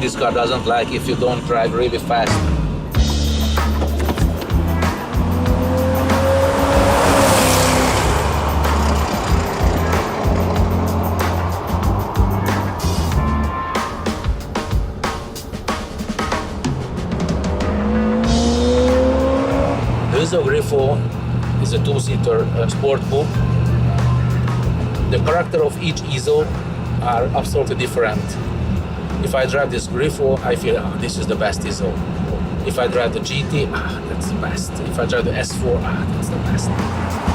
this car doesn't like if you don't drive really fast. The Iso Grifo is a two-seater sport coupe. The character of each Iso are absolutely different. If I drive this Grifo, I feel, this is the best Iso. If I drive the GT, that's the best. If I drive the S4, that's the best.